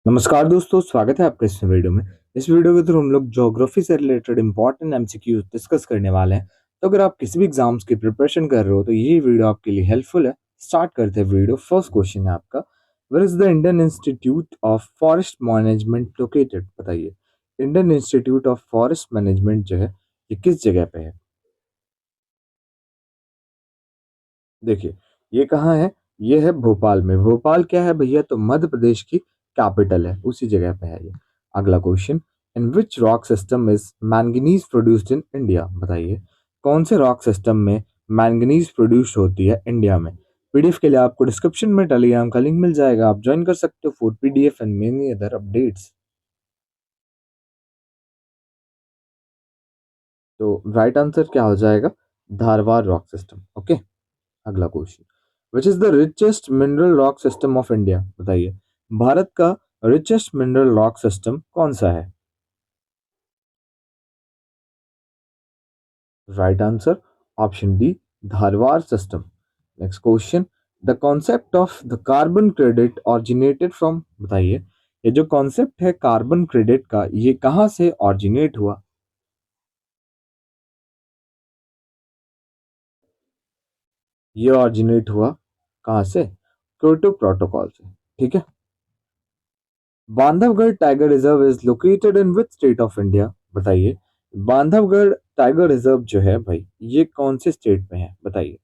नमस्कार दोस्तों, स्वागत है आपका इस वीडियो में। इस वीडियो के थ्रू हम लोग ज्योग्राफी से रिलेटेड इंपॉर्टेंट एमसीक्यू डिस्कस करने वाले हैं। तो अगर आप किसी भी एग्जाम्स की प्रिपरेशन कर रहे हो तो ये वीडियो आपके लिए हेल्पफुल है। स्टार्ट करते हैं वीडियो। फर्स्ट क्वेश्चन है आपका, where is the Indian Institute of Forest Management located? बताइए, Indian Institute of Forest Management जो है ये किस जगह पे है? देखिए, ये कहाँ है? ये है भोपाल में। भोपाल क्या है भैया? तो मध्य प्रदेश की कैपिटल है, उसी जगह पे है ये। अगला question, in which rock system is manganese produced in India? बताइए, कौन से रॉक सिस्टम में मैंगनीज प्रोड्यूस होती है इंडिया में? पीडीएफ के लिए आपको डिस्क्रिप्शन में टेलीग्राम का लिंक मिल जाएगा, आप ज्वाइन कर सकते हो for PDF and many other updates. तो राइट आंसर क्या हो जाएगा? Dharwad rock system. ओके। अगला question, which is the richest mineral rock system of India? बताइए, भारत का रिचेस्ट मिनरल रॉक सिस्टम कौन सा है? Right answer option D, Dharwad system. Next question, the concept of the carbon credit originated from? बताइए, ये जो कॉन्सेप्ट है कार्बन क्रेडिट का, ये कहाँ से ऑरिजिनेट हुआ? ये ऑरिजिनेट हुआ कहाँ से? क्योटो प्रोटोकॉल से। ठीक है। Bandhavgarh tiger reserve is located in which state of India? बताइए, बांधवगढ़ टाइगर रिजर्व जो है भाई, ये कौन से स्टेट में है? बताइए।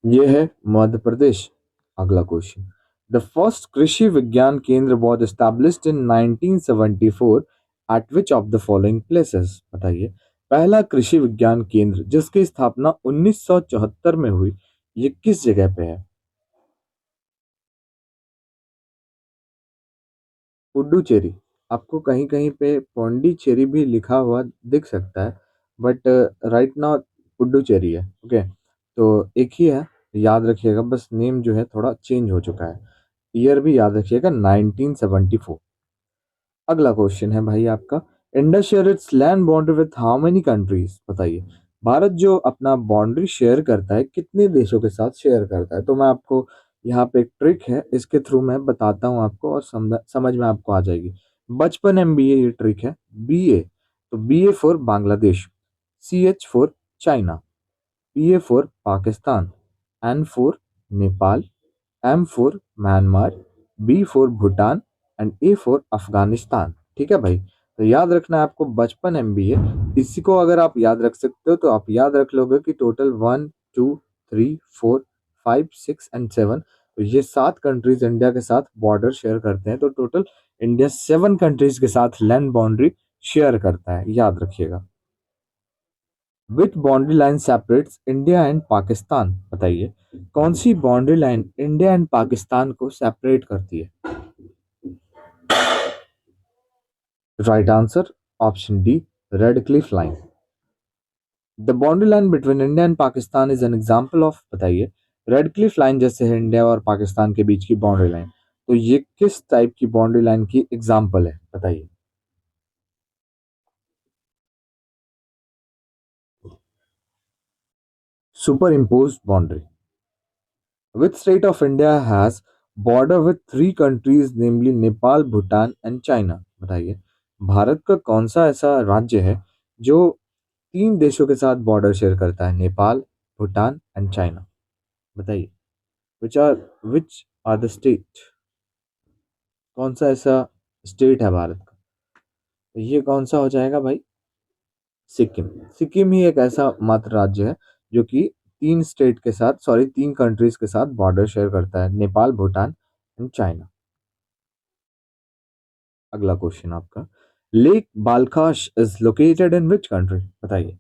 ये है मध्य प्रदेश। अगला क्वेश्चन, द फर्स्ट कृषि विज्ञान केंद्र was established in 1974 eight which of the following places? बताइए, पहला कृषि विज्ञान केंद्र जिसकी स्थापना 1974 में हुई, ये किस जगह पे है? पुडुचेरी। आपको कहीं कहीं पे पौंडीचेरी भी लिखा हुआ दिख सकता है, बट राइट नाउ पुडुचेरी है। ओके। तो एक ही है, याद रखिएगा, बस नेम जो है थोड़ा चेंज हो चुका है। ईयर भी याद रखिएगा, 1974। अगला क्वेश्चन है भाई आपका, Indus share its land boundary with how many countries? बताइए, भारत जो अपना बाउंड्री शेयर करता है कितने देशों के साथ शेयर करता है? तो मैं आपको यहाँ पे एक ट्रिक है, इसके थ्रू मैं बताता हूँ आपको और समझ में आपको आ जाएगी। बचपन एमबीए ये ट्रिक है। बीए, तो BA for Bangladesh, CH for China, PA for Pakistan, N for Nepal, M for Myanmar, B for Bhutan and A for Afghanistan. ठीक है भाई, तो याद रखना है आपको बचपन एमबीए। इसी को अगर आप याद रख सकते हो तो आप याद रख लोगे कि टोटल 1 2 3 4 5 6 एंड 7, तो ये 7 कंट्रीज इंडिया के साथ बॉर्डर शेयर करते हैं। तो टोटल इंडिया 7 कंट्रीज के साथ लैंड बाउंड्री शेयर करता है, याद रखिएगा। Which boundary line separates India and Pakistan? बताइए, कौन सी boundary line India and Pakistan को सेपरेट करती है? Right answer option D, Radcliffe line. The boundary line between India and Pakistan is an example of? बताइए, रेड क्लिफ लाइन जैसे है India और पाकिस्तान के बीच की बाउंड्री लाइन, तो ये किस टाइप की बाउंड्री लाइन की एग्जांपल है? बताइए। Super imposed boundary. Which state of India has border with three countries namely Nepal, Bhutan and China? बताइए, भारत का कौन सा ऐसा राज्य है जो 3 देशों के साथ बॉर्डर शेयर करता है, नेपाल, भूटान एंड चाइना? बताइए, which are which are the state? कौन सा ऐसा स्टेट है भारत का? तो ये कौन सा हो जाएगा भाई? सिक्किम। सिक्किम ही एक ऐसा मात्र राज्य है जो कि 3 स्टेट के साथ, सॉरी 3 कंट्रीज के साथ बॉर्डर शेयर करता है, नेपाल, भूटान एंड चाइना। अगला क्वेश्चन आपका, lake Balkhash is located in which country? बताइए,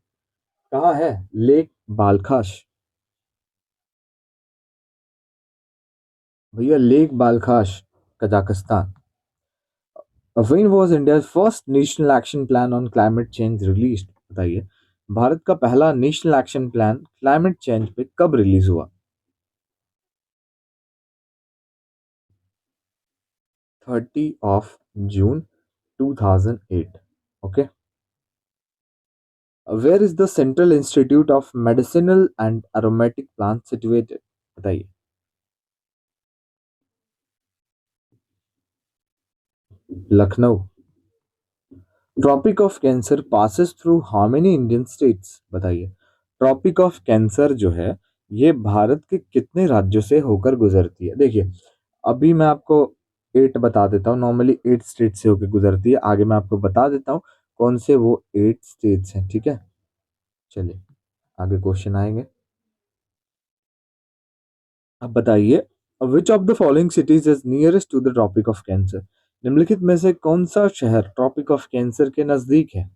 कहाँ है लेक बालखाश? भैया lake Balkhash Kazakhstan. When was India's first national action plan on climate change released? बताइए, भारत का पहला national action plan climate change पे कब रिलीज हुआ? 30 June 2008। Okay. Where is the Central Institute of Medicinal and Aromatic Plant situated? बताइए। Lucknow. Tropic of cancer passes through how many Indian states, बताइए। Tropic of cancer जो है ये भारत के कितने राज्यों से होकर गुजरती है? देखिए, अभी मैं आपको 8 बता देता हूँ, नॉर्मली 8 स्टेट से होकर गुजरती है। आगे मैं आपको बता देता हूँ कौन से वो 8 स्टेट्स हैं, ठीक है। चलिए आगे क्वेश्चन आएंगे। अब बताइए, which of the following cities is nearest to the tropic of cancer? निम्नलिखित में से कौन सा शहर ट्रॉपिक ऑफ कैंसर के नजदीक है?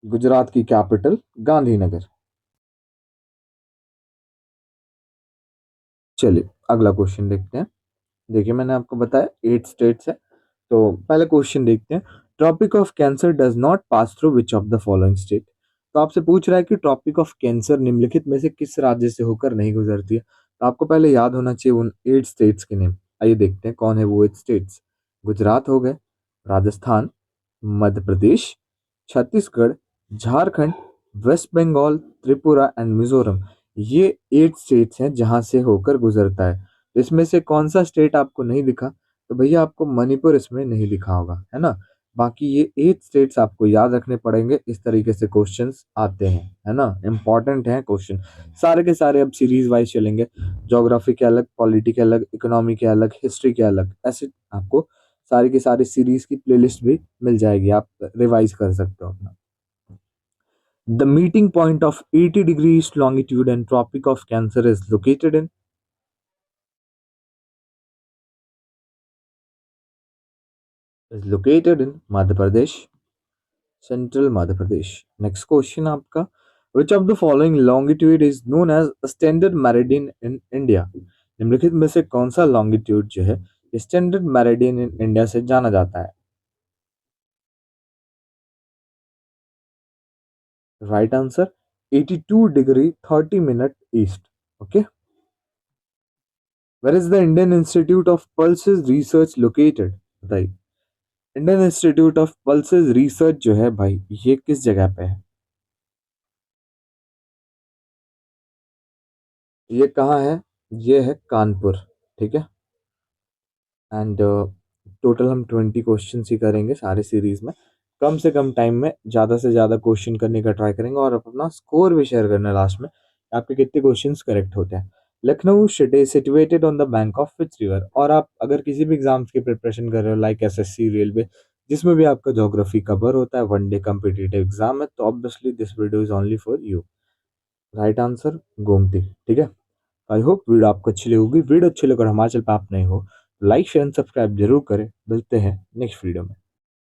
गुजरात की कैपिटल गांधीनगर। चलिए अगला क्वेश्चन देखते हैं। देखिए मैंने आपको बताया 8 स्टेट्स है, तो पहले क्वेश्चन देखते हैं। Tropic of cancer does not pass through which of the following state? तो आपसे पूछ रहा है कि ट्रॉपिक ऑफ कैंसर निम्नलिखित में से किस राज्य से होकर नहीं गुजरती है। तो आपको पहले याद होना चाहिए उन 8 स्टेट्स के नेम। आइए देखते हैं कौन है वो 8 स्टेट्स। गुजरात हो गए, राजस्थान, मध्य प्रदेश, छत्तीसगढ़, झारखंड, वेस्ट बंगाल, त्रिपुरा एंड मिजोरम। ये 8 स्टेट्स हैं जहां से होकर गुजरता है। इसमें से कौन सा स्टेट आपको नहीं दिखा? तो भैया आपको मणिपुर इसमें नहीं लिखा होगा, है ना। बाकी ये 8 स्टेट्स आपको याद रखने पड़ेंगे, इस तरीके से क्वेश्चंस आते हैं, है ना। इंपॉर्टेंट है क्वेश्चन सारे के सारे। अब सीरीज वाइज चलेंगे, ज्योग्राफी के अलग, पॉलिटी के अलग, इकोनॉमी के अलग, हिस्ट्री के अलग, ऐसे आपको सारी की सारी सीरीज की प्लेलिस्ट भी मिल जाएगी, आप रिवाइज कर सकते हो अपना। The meeting point of 80 degree east longitude and Tropic of Cancer is located in Madhya Pradesh, central Madhya Pradesh. Next question आपका, which of the following longitude is known as standard meridian in India? निम्नलिखित में से कौन सा लॉन्गिट्यूड जो है स्टैंडर्ड मेरिडियन इन इंडिया से जाना जाता है? Right answer 82 degree 30 minute east. Okay. Where is the Indian Institute of Pulses Research located? बताइए। Indian Institute of Pulses Research जो है भाई ये किस जगह पे है? ये कहाँ है? ये है कानपुर, ठीक है। एंड टोटल हम 20 क्वेश्चन ही करेंगे सारे सीरीज में। कम से कम टाइम में ज़्यादा से ज़्यादा क्वेश्चन करने का ट्राई करेंगे और अपना स्कोर भी शेयर करना लास्ट में, आपके कितने क्वेश्चंस करेक्ट होते हैं। Lucknow city situated on the bank of which river? और आप अगर किसी भी एग्जाम्स की प्रिपरेशन कर रहे हो लाइक एसएससी, रेलवे, जिसमें भी आपका ज्योग्राफी कवर होता है, वन डे कम्पिटिटिव एग्जाम है, तो obviously this video is only for you. Right answer Gomti, ठीक है। आई होप वीडियो आपको अच्छी लगेगी। वीडियो अच्छी लगे और हमारे चैनल पर आप नए हो, लाइक शेयर सब्सक्राइब जरूर करें। मिलते हैं नेक्स्ट वीडियो में।